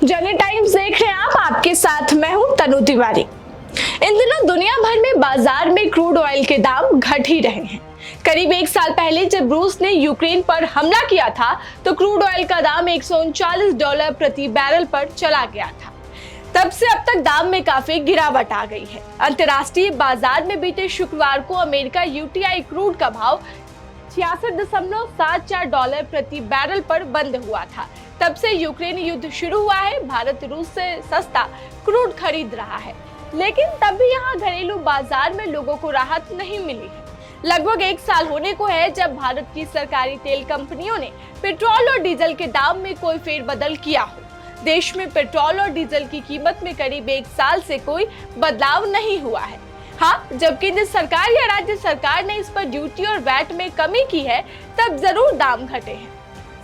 जनहित टाइम्स देख रहे हैं आप, आपके साथ मैं हूं तनु तिवारी। इन दिनों दुनिया भर में बाजार में क्रूड ऑयल के दाम घट ही रहे हैं। करीब एक साल पहले जब रूस ने यूक्रेन पर हमला किया था तो क्रूड ऑयल का दाम $139 प्रति बैरल पर चला गया था। तब से अब तक दाम में काफी गिरावट आ गई है। अंतर्राष्ट्रीय बाजार में बीते शुक्रवार को अमेरिका यूटीआई क्रूड का भाव $66.74 प्रति बैरल पर बंद हुआ था। तब से यूक्रेन युद्ध शुरू हुआ है। भारत रूस से सस्ता क्रूड खरीद रहा है, लेकिन तब भी यहाँ घरेलू बाजार में लोगों को राहत नहीं मिली है। लगभग एक साल होने को है जब भारत की सरकारी तेल कंपनियों ने पेट्रोल और डीजल के दाम में कोई फेरबदल किया हो। देश में पेट्रोल और डीजल की कीमत में करीब एक साल से कोई बदलाव नहीं हुआ है। हाँ, जब केंद्र सरकार या राज्य सरकार ने इस पर ड्यूटी और वैट में कमी की है तब जरूर दाम घटे हैं।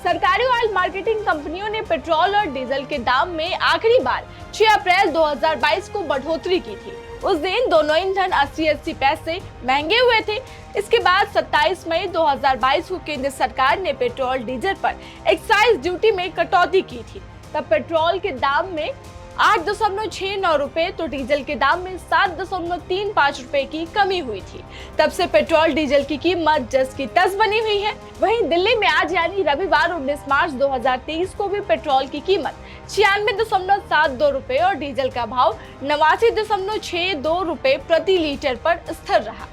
सरकारी ऑयल मार्केटिंग कंपनियों ने पेट्रोल और डीजल के दाम में आखिरी बार 6 अप्रैल 2022 को बढ़ोतरी की थी। उस दिन दोनों ईंधन 80-80 पैसे महंगे हुए थे। इसके बाद 27 मई 2022 को केंद्र सरकार ने पेट्रोल डीजल पर एक्साइज ड्यूटी में कटौती की थी। तब पेट्रोल के दाम में 8.69 रुपए तो डीजल के दाम में 7.35 रुपए की कमी हुई थी। तब से पेट्रोल डीजल की कीमत जस की तस बनी हुई है। वहीं दिल्ली में आज यानी रविवार 19 मार्च 2023 को भी पेट्रोल की कीमत 96.72 रुपए और डीजल का भाव 89.62 रुपए प्रति लीटर पर स्थिर रहा।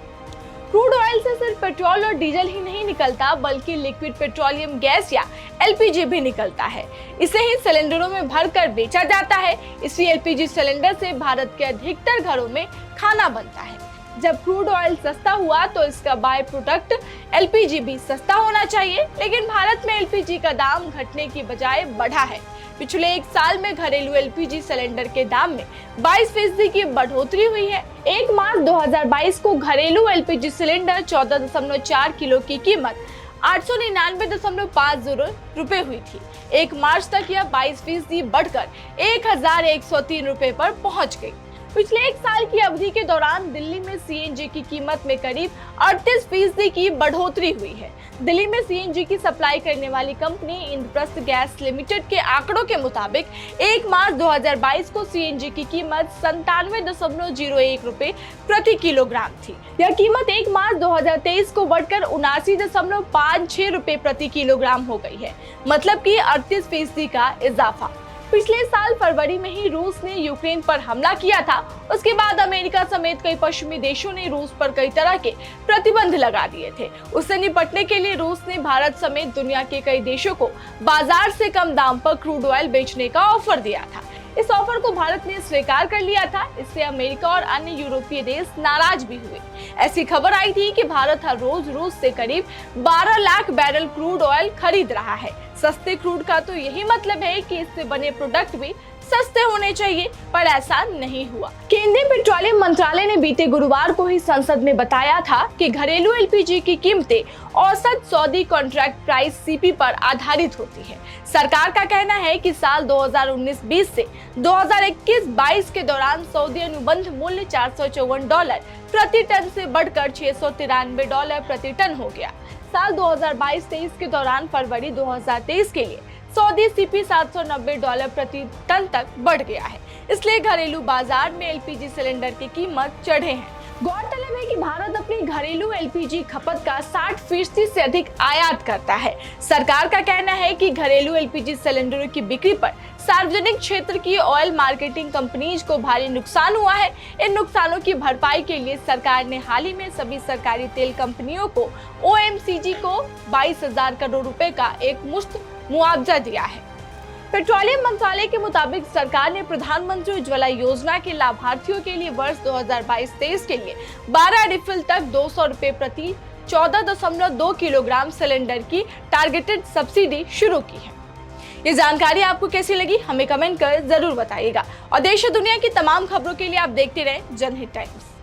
क्रूड ऑयल से सिर्फ पेट्रोल और डीजल ही नहीं निकलता बल्कि लिक्विड पेट्रोलियम गैस या एलपीजी भी निकलता है। इसे ही सिलेंडरों में भरकर बेचा जाता है। इसी एलपीजी सिलेंडर से भारत के अधिकतर घरों में खाना बनता है। जब क्रूड ऑयल सस्ता हुआ तो इसका बाय प्रोडक्ट एलपीजी भी सस्ता होना चाहिए, लेकिन भारत में एलपीजी का दाम घटने की बजाय बढ़ा है। पिछले एक साल में घरेलू एलपीजी सिलेंडर के दाम में 22% की बढ़ोतरी हुई है। 1 मार्च 2022 को घरेलू एलपीजी सिलेंडर 14.4 किलो की कीमत 899.50 रुपए हुई थी। 1 मार्च तक यह 22% बढ़कर 1103 रुपए पर पहुंच गई। पिछले एक साल की अवधि के दौरान दिल्ली में सीएनजी की कीमत में करीब 38% की बढ़ोतरी हुई है। दिल्ली में सीएनजी की सप्लाई करने वाली कंपनी इंद्रप्रस्थ गैस लिमिटेड के आंकड़ों के मुताबिक 1 मार्च 2022 को सीएनजी की कीमत 97.01 रुपए प्रति किलोग्राम थी। यह कीमत 1 मार्च 2023 को बढ़कर 79.56 रुपए प्रति किलोग्राम हो गई है, मतलब कि 38% का इजाफा। पिछले साल फरवरी में ही रूस ने यूक्रेन पर हमला किया था। उसके बाद अमेरिका समेत कई पश्चिमी देशों ने रूस पर कई तरह के प्रतिबंध लगा दिए थे। उससे निपटने के लिए रूस ने भारत समेत दुनिया के कई देशों को बाजार से कम दाम पर क्रूड ऑयल बेचने का ऑफर दिया था। इस ऑफर को भारत ने स्वीकार कर लिया था। इससे अमेरिका और अन्य यूरोपीय देश नाराज भी हुए। ऐसी खबर आई थी कि भारत हर रोज रूस से करीब 12 लाख बैरल क्रूड ऑयल खरीद रहा है। सस्ते क्रूड का तो यही मतलब है कि इससे बने प्रोडक्ट भी सस्ते होने चाहिए, पर ऐसा नहीं हुआ। केंद्रीय पेट्रोलियम मंत्रालय ने बीते गुरुवार को ही संसद में बताया था कि घरेलू एलपीजी की कीमतें औसत सऊदी कॉन्ट्रैक्ट प्राइस सीपी पर आधारित होती है। सरकार का कहना है कि साल 2019-20 से 2021-22 के दौरान सऊदी अनुबंध मूल्य $454 प्रति टन से बढ़कर $693 प्रति टन हो गया। साल 2022-23 के दौरान फरवरी 2023 के लिए सऊदी सीपी $790 प्रति टन तक बढ़ गया है। इसलिए घरेलू बाजार में एलपीजी सिलेंडर की कीमत चढ़े हैं। गौरतलब है कि भारत अपनी घरेलू एलपीजी खपत का 60% से अधिक आयात करता है। सरकार का कहना है कि घरेलू एलपीजी सिलेंडरों की बिक्री पर सार्वजनिक क्षेत्र की ऑयल मार्केटिंग कंपनीज को भारी नुकसान हुआ है। इन नुकसानों की भरपाई के लिए सरकार ने हाल ही में सभी सरकारी तेल कंपनियों को ओएमसीजी को 22,000 करोड़ रुपए का एक मुश्त मुआवजा दिया है। पेट्रोलियम मंत्रालय के मुताबिक सरकार ने प्रधानमंत्री उज्ज्वला योजना के लाभार्थियों के लिए वर्ष 2022-23 के लिए 12 रिफिल तक 200 रुपए प्रति 14.2 किलोग्राम सिलेंडर की टारगेटेड सब्सिडी शुरू की है। ये जानकारी आपको कैसी लगी हमें कमेंट कर जरूर बताइएगा और देश और दुनिया की तमाम खबरों के लिए आप देखते रहें जनहित टाइम्स।